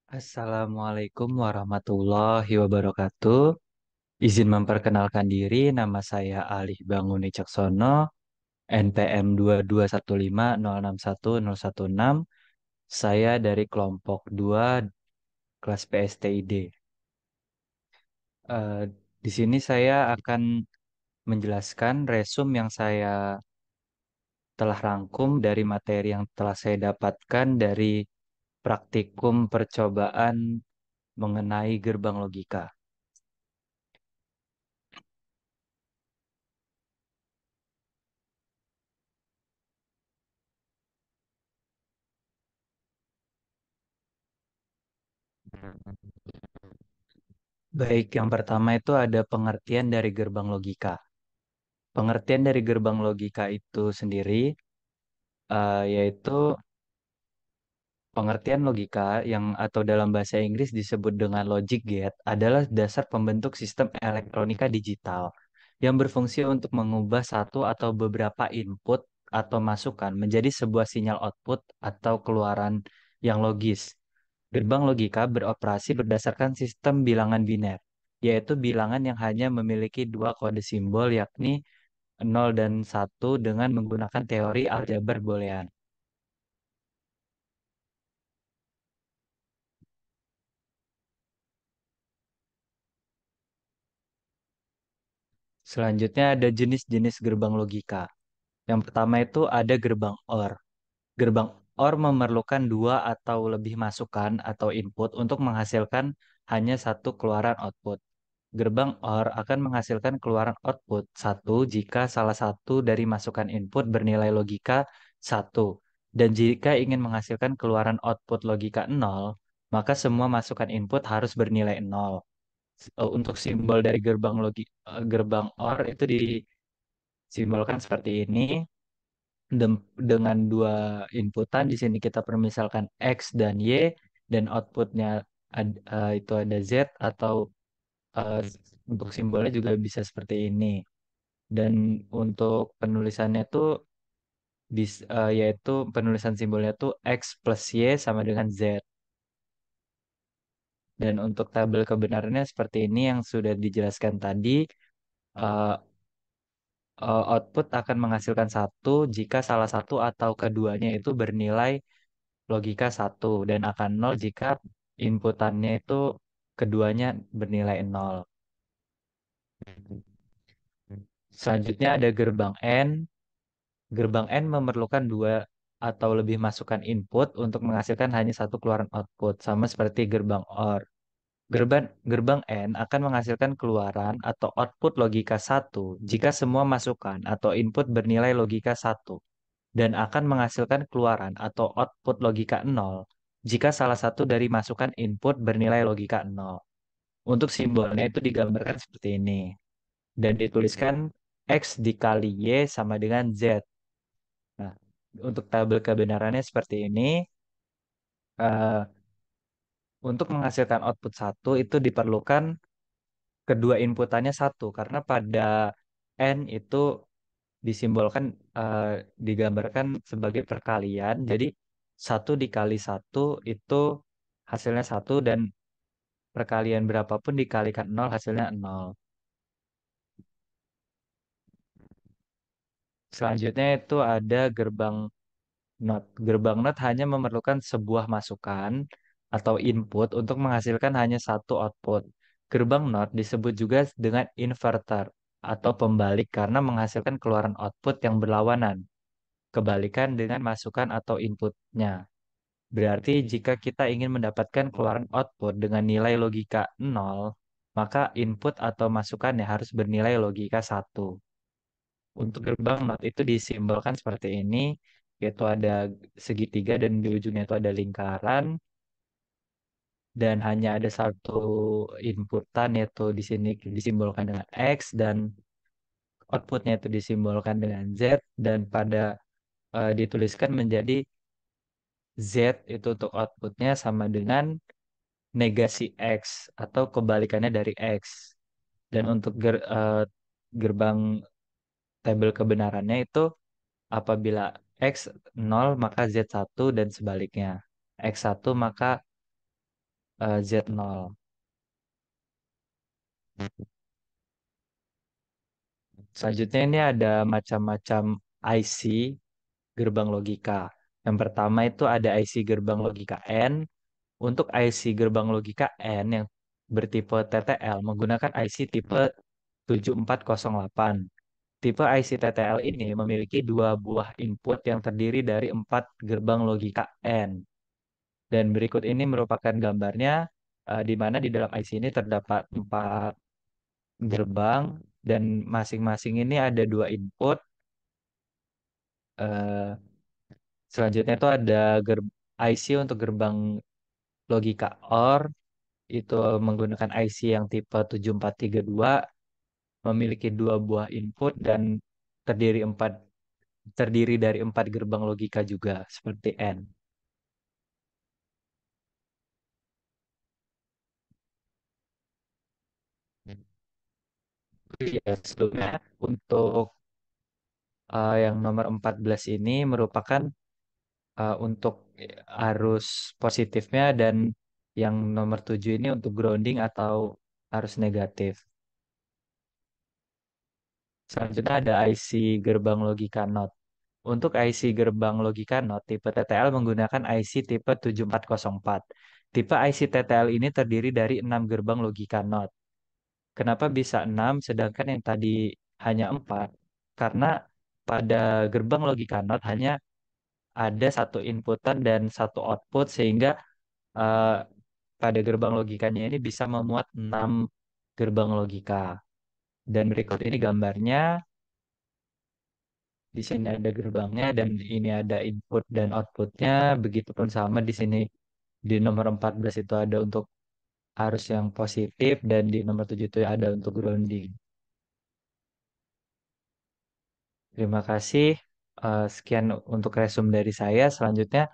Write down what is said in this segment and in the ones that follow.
Assalamualaikum warahmatullahi wabarakatuh. Izin memperkenalkan diri, nama saya Alih Banguni Caksono, NPM 221506116. Saya dari kelompok 2 kelas PSTID. Eh, di sini saya akan menjelaskan resume yang saya telah rangkum dari materi yang telah saya dapatkan dari praktikum percobaan mengenai gerbang logika. Baik, yang pertama itu ada pengertian dari gerbang logika. Pengertian dari gerbang logika itu sendiri yaitu pengertian logika yang atau dalam bahasa Inggris disebut dengan logic gate adalah dasar pembentuk sistem elektronika digital yang berfungsi untuk mengubah satu atau beberapa input atau masukan menjadi sebuah sinyal output atau keluaran yang logis. Gerbang logika beroperasi berdasarkan sistem bilangan biner, yaitu bilangan yang hanya memiliki dua kode simbol yakni 0 dan 1 dengan menggunakan teori aljabar boolean. Selanjutnya ada jenis-jenis gerbang logika. Yang pertama itu ada gerbang OR. Gerbang OR memerlukan dua atau lebih masukan atau input untuk menghasilkan hanya satu keluaran output. Gerbang OR akan menghasilkan keluaran output satu jika salah satu dari masukan input bernilai logika satu. Dan jika ingin menghasilkan keluaran output logika nol, maka semua masukan input harus bernilai nol. Untuk simbol dari gerbang OR itu disimbolkan seperti ini dengan dua inputan. Di sini kita permisalkan X dan Y, dan outputnya itu ada Z, atau eh, untuk simbolnya juga bisa seperti ini. Dan untuk penulisannya tuh yaitu penulisan simbolnya tuh X plus Y sama dengan Z. Dan untuk tabel kebenarannya seperti ini yang sudah dijelaskan tadi. eh, Output akan menghasilkan satu jika salah satu atau keduanya itu bernilai logika satu, dan akan nol jika inputannya itu keduanya bernilai nol. Selanjutnya ada gerbang N. Gerbang N memerlukan dua atau lebih masukan input untuk menghasilkan hanya satu keluaran output, sama seperti gerbang OR. Gerbang N akan menghasilkan keluaran atau output logika satu jika semua masukan atau input bernilai logika satu, dan akan menghasilkan keluaran atau output logika nol jika salah satu dari masukan input bernilai logika nol. Untuk simbolnya itu digambarkan seperti ini dan dituliskan X dikali Y sama dengan Z. Nah, untuk tabel kebenarannya seperti ini. Eh, untuk menghasilkan output satu itu diperlukan kedua inputannya satu, karena pada N itu disimbolkan eh, digambarkan sebagai perkalian. Jadi satu dikali satu itu hasilnya satu, dan perkalian berapapun dikalikan nol hasilnya nol. Selanjutnya itu ada gerbang NOT. Gerbang NOT hanya memerlukan sebuah masukan atau input untuk menghasilkan hanya satu output. Gerbang NOT disebut juga dengan inverter atau pembalik karena menghasilkan keluaran output yang berlawanan, kebalikan dengan masukan atau inputnya. Berarti jika kita ingin mendapatkan keluaran output dengan nilai logika nol, maka input atau masukannya harus bernilai logika satu. Untuk gerbang NOT itu disimbolkan seperti ini, yaitu ada segitiga dan di ujungnya itu ada lingkaran, dan hanya ada satu inputan, yaitu di sini disimbolkan dengan X, dan outputnya itu disimbolkan dengan Z, dan pada dituliskan menjadi Z itu untuk outputnya sama dengan negasi X atau kebalikannya dari X. Dan untuk gerbang tabel kebenarannya itu apabila X nol maka Z satu, dan sebaliknya. X satu maka Z0. Selanjutnya ini ada macam-macam IC gerbang logika. Yang pertama itu ada IC gerbang logika N. Untuk IC gerbang logika N yang bertipe TTL menggunakan IC tipe 7408. Tipe IC TTL ini memiliki dua buah input yang terdiri dari empat gerbang logika N. Dan berikut ini merupakan gambarnya, di mana di dalam IC ini terdapat empat gerbang dan masing-masing ini ada dua input. Eh, Selanjutnya itu ada IC untuk gerbang logika OR, itu menggunakan IC yang tipe 7432, memiliki dua buah input dan terdiri empat terdiri dari empat gerbang logika juga seperti N. Ya, sebelumnya untuk yang nomor 14 ini merupakan untuk arus positifnya, dan yang nomor 7 ini untuk grounding atau arus negatif. Selanjutnya ada IC gerbang logika NOT. Untuk IC gerbang logika NOT tipe TTL menggunakan IC tipe 7404. Tipe IC TTL ini terdiri dari 6 gerbang logika NOT. Kenapa bisa 6 sedangkan yang tadi hanya 4? Karena pada gerbang logika NOT hanya ada satu inputan dan satu output, sehingga eh, pada gerbang logikanya ini bisa memuat 6 gerbang logika. Dan berikut ini gambarnya. Di sini ada gerbangnya dan ini ada input dan outputnya. Begitupun sama di sini, di nomor 14 itu ada untuk arus yang positif dan di nomor 7 itu ada untuk grounding. Terima kasih. Sekian untuk resume dari saya. Selanjutnya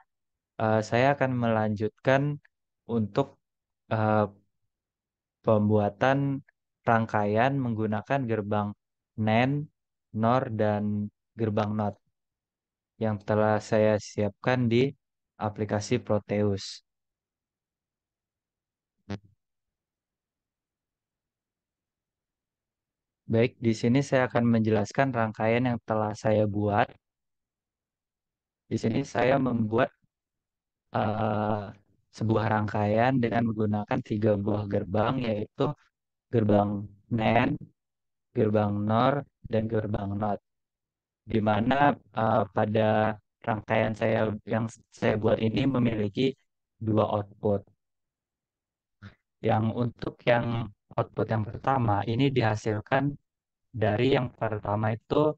saya akan melanjutkan untuk eh, pembuatan rangkaian menggunakan gerbang NAND, NOR, dan gerbang NOT yang telah saya siapkan di aplikasi Proteus. Baik, di sini saya akan menjelaskan rangkaian yang telah saya buat. Di sini saya membuat eh, sebuah rangkaian dengan menggunakan tiga buah gerbang, yaitu gerbang NAND, gerbang NOR, dan gerbang NOT. Di mana pada rangkaian saya yang saya buat ini memiliki dua output. Yang untuk yang output yang pertama ini dihasilkan dari yang pertama itu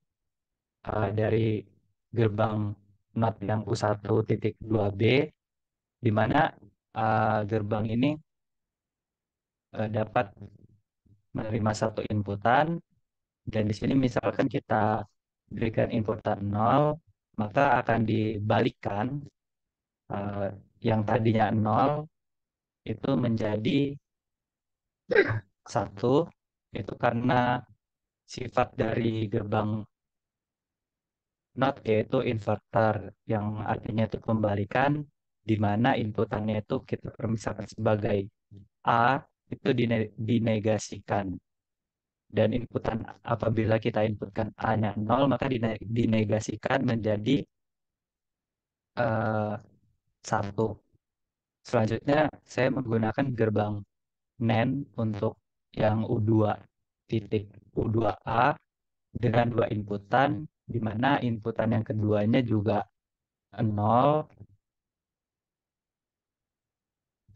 dari gerbang NOT yang U1.2B, di mana gerbang ini dapat menerima satu inputan, dan di sini misalkan kita berikan inputan 0, maka akan dibalikkan eh, yang tadinya 0 itu menjadi satu. Itu karena sifat dari gerbang NOT yaitu inverter, yang artinya itu pembalikan, di mana inputannya itu kita permisalkan sebagai A, itu dinegasikan. Dan inputan, apabila kita inputkan A-nya 0, maka dinegasikan menjadi 1. Selanjutnya, saya menggunakan gerbang NAND untuk yang U2 titik U2A dengan dua inputan, di mana inputan yang keduanya juga 0.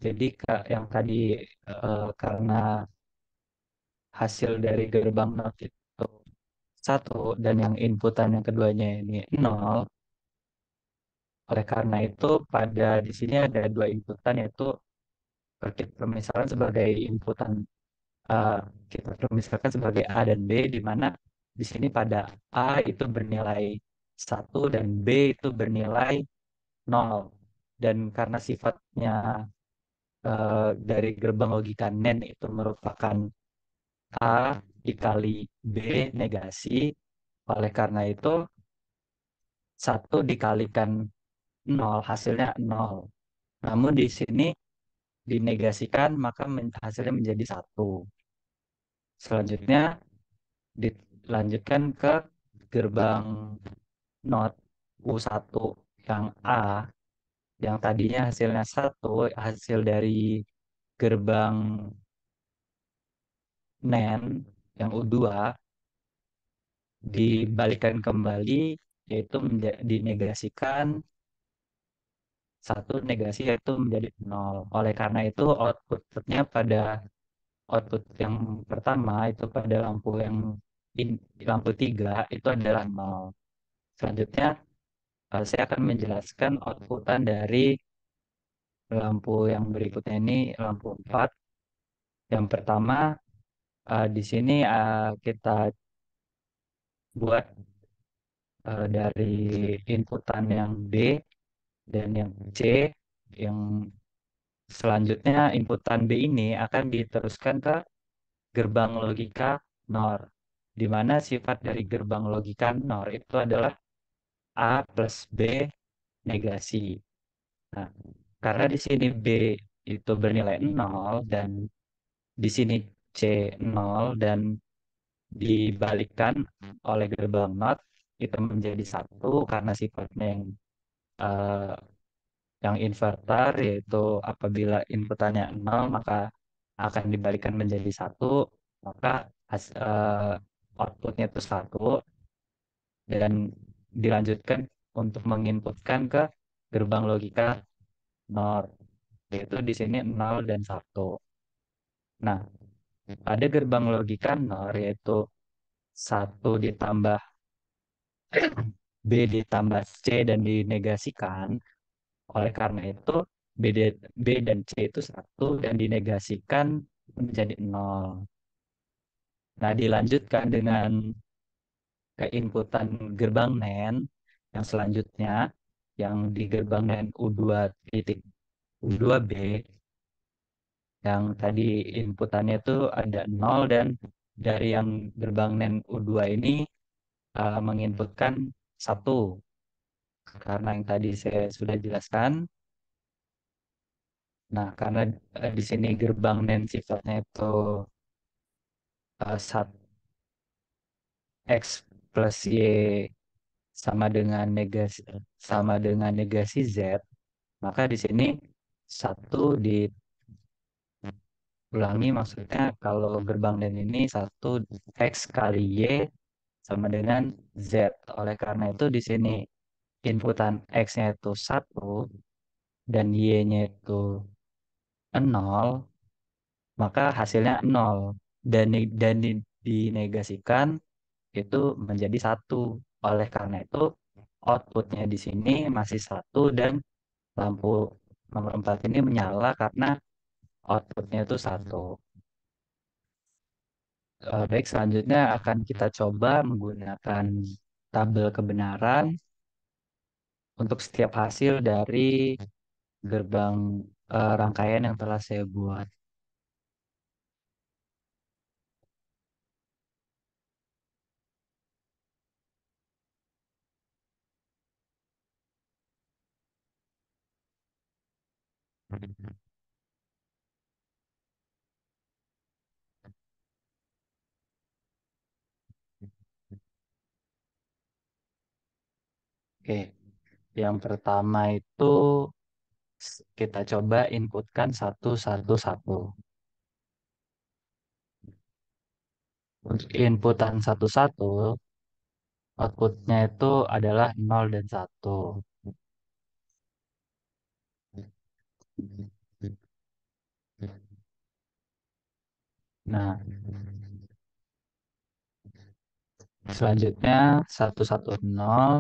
Jadi yang tadi karena hasil dari gerbang NOT itu satu dan yang inputan yang keduanya ini 0. Oleh karena itu pada di sini ada dua inputan, yaitu kita permisalkan sebagai inputan, eh, kita permisalkan sebagai A dan B, di mana di sini pada A itu bernilai satu dan B itu bernilai 0. Dan karena sifatnya dari gerbang logika NAND itu merupakan A dikali B negasi, oleh karena itu satu dikalikan 0 hasilnya 0. Namun di sini dinegasikan maka hasilnya menjadi satu. Selanjutnya dilanjutkan ke gerbang not U1 yang A, yang tadinya hasilnya satu, hasil dari gerbang NAND yang U2 dibalikan kembali, yaitu dinegasikan satu negasi yaitu menjadi nol. Oleh karena itu outputnya pada output yang pertama itu pada lampu yang lampu 3 itu adalah nol. Selanjutnya saya akan menjelaskan outputan dari lampu yang berikutnya ini lampu 4. Yang pertama di sini kita buat dari inputan yang D dan yang C. Yang selanjutnya inputan B ini akan diteruskan ke gerbang logika NOR, di mana sifat dari gerbang logika NOR itu adalah A plus B negasi. Nah, karena di sini B itu bernilai nol dan di sini C nol dan dibalikan oleh gerbang NOT itu menjadi satu karena sifatnya eh, yang inverter, yaitu apabila inputannya nol maka akan dibalikan menjadi satu, maka outputnya itu satu dan dilanjutkan untuk menginputkan ke gerbang logika NOR, yaitu di sini 0 dan satu. Nah, pada gerbang logika NOR yaitu satu ditambah B ditambah C dan dinegasikan. Oleh karena itu, B dan C itu satu dan dinegasikan menjadi nol. Nah, dilanjutkan dengan keinputan gerbang NAND yang selanjutnya, yang di gerbang NAND U2 titik U2B, yang tadi inputannya itu ada nol dan dari yang gerbang NAND U2 ini menginputkan satu. Karena yang tadi saya sudah jelaskan. Nah, karena di sini gerbang NAND sifatnya itu sat X plus Y sama dengan negasi Z, maka di sini satu diulangi, maksudnya kalau gerbang NAND ini satu X kali Y sama dengan Z. Oleh karena itu di sini inputan X-nya itu satu dan Y-nya itu nol, maka hasilnya nol dan dinegasikan itu menjadi satu. Oleh karena itu outputnya di sini masih satu dan lampu nomor 4 ini menyala karena outputnya itu satu. Baik, selanjutnya akan kita coba menggunakan tabel kebenaran untuk setiap hasil dari gerbang rangkaian yang telah saya buat. Oke, yang pertama itu kita coba inputkan satu satu satu. Untuk inputan satu satu, outputnya itu adalah nol dan satu. Nah, selanjutnya satu satu nol,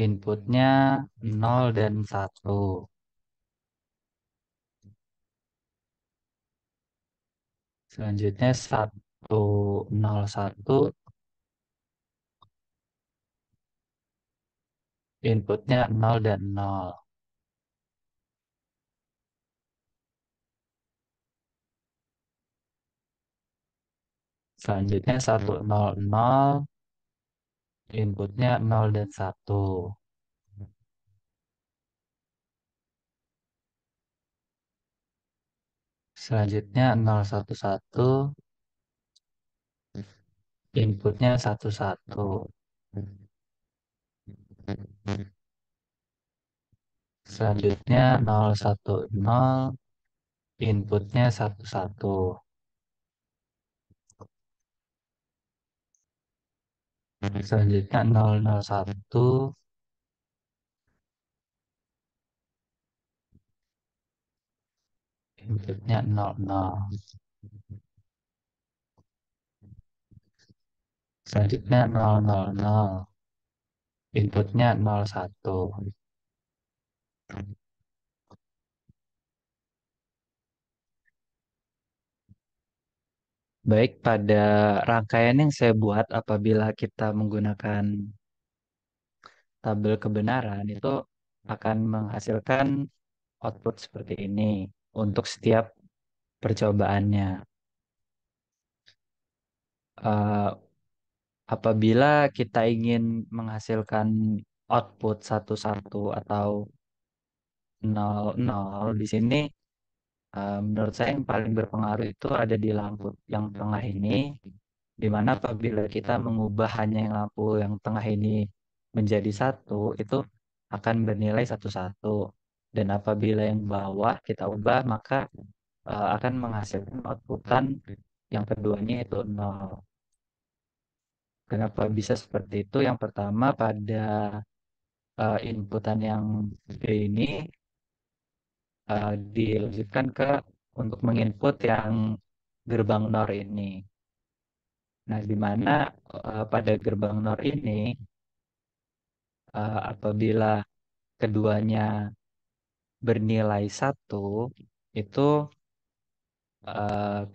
inputnya nol dan satu. Selanjutnya satu nol satu, inputnya nol dan nol. Selanjutnya satu nol nol, inputnya nol dan satu. Selanjutnya 011, inputnya 11. Selanjutnya 010, inputnya 11. Selanjutnya 001, inputnya 00. Selanjutnya 000, inputnya 01. Baik, pada rangkaian yang saya buat apabila kita menggunakan tabel kebenaran itu akan menghasilkan output seperti ini untuk setiap percobaannya. Eh, Apabila kita ingin menghasilkan output 11 atau 00, di sini menurut saya yang paling berpengaruh itu ada di lampu yang tengah ini, di mana apabila kita mengubah hanya yang lampu yang tengah ini menjadi satu, itu akan bernilai 11. Dan apabila yang bawah kita ubah, maka akan menghasilkan outputan yang keduanya itu 0. Kenapa bisa seperti itu? Yang pertama, pada inputan yang B ini dilanjutkan ke untuk menginput yang gerbang NOR ini. Nah, di mana pada gerbang NOR ini apabila keduanya bernilai satu, itu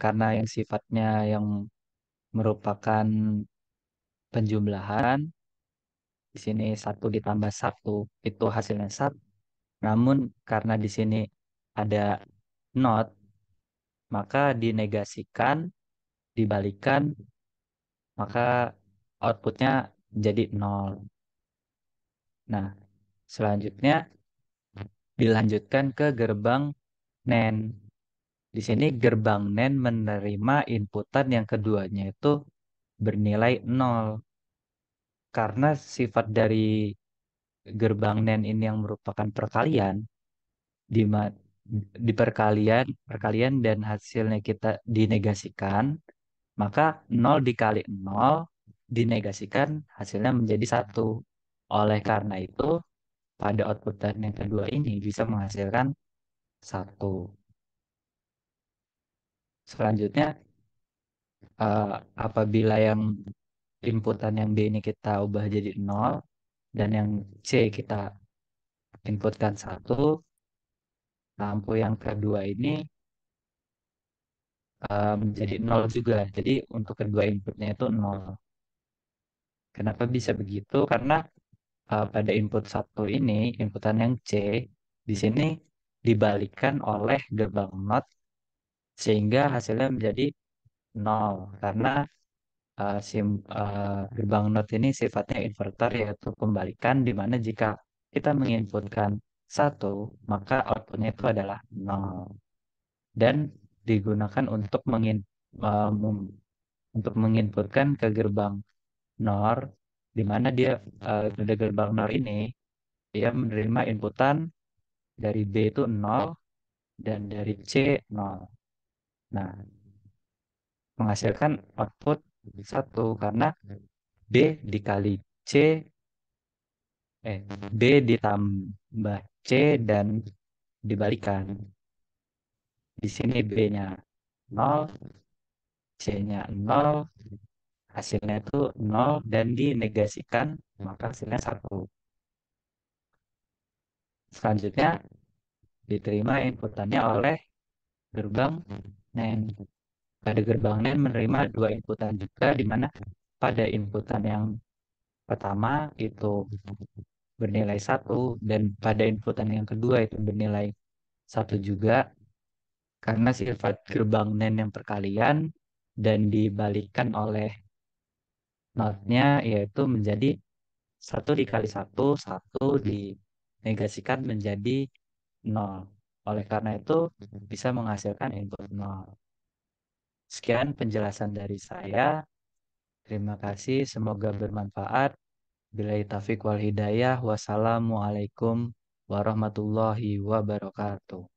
karena yang sifatnya yang merupakan penjumlahan, di sini satu ditambah satu itu hasilnya satu. Namun karena di sini ada not, maka dinegasikan, dibalikan, maka outputnya jadi nol. Nah, selanjutnya dilanjutkan ke gerbang NAND. Di sini gerbang NAND menerima inputan yang keduanya itu bernilai nol. Karena sifat dari gerbang NAND ini yang merupakan perkalian, di, di perkalian dan hasilnya kita dinegasikan, maka nol dikali nol dinegasikan hasilnya menjadi satu. Oleh karena itu, pada outputan yang kedua ini bisa menghasilkan satu. Selanjutnya, eh, apabila yang inputan yang B ini kita ubah jadi nol dan yang C kita inputkan satu, lampu yang kedua ini menjadi nol juga. Jadi untuk kedua inputnya itu nol. Kenapa bisa begitu? Karena pada input satu ini, inputan yang C, di sini dibalikan oleh gerbang NOT sehingga hasilnya menjadi nol. Karena gerbang NOT ini sifatnya inverter yaitu pembalikan di mana jika kita menginputkan satu, maka outputnya itu adalah nol. Dan digunakan untuk uh, mem- untuk menginputkan ke gerbang NOR, di mana dia pada gerbang NOR ini dia menerima inputan dari B itu nol dan dari C nol. Nah, menghasilkan output satu karena B dikali C, eh, B ditambah C dan dibalikan. Di sini B-nya nol, C-nya nol, hasilnya itu nol dan dinegasikan, maka hasilnya satu. Selanjutnya diterima inputannya oleh gerbang NAND. Pada gerbang NAND menerima dua inputan juga, di mana pada inputan yang pertama itu bernilai satu dan pada inputan yang kedua itu bernilai satu juga karena sifat gerbang NAND yang perkalian dan dibalikan oleh notnya yaitu menjadi satu dikali satu, satu dinegasikan menjadi nol. Oleh karena itu, bisa menghasilkan input nol. Sekian penjelasan dari saya. Terima kasih, semoga bermanfaat. Billahi taufiq wal hidayah. Wassalamualaikum warahmatullahi wabarakatuh.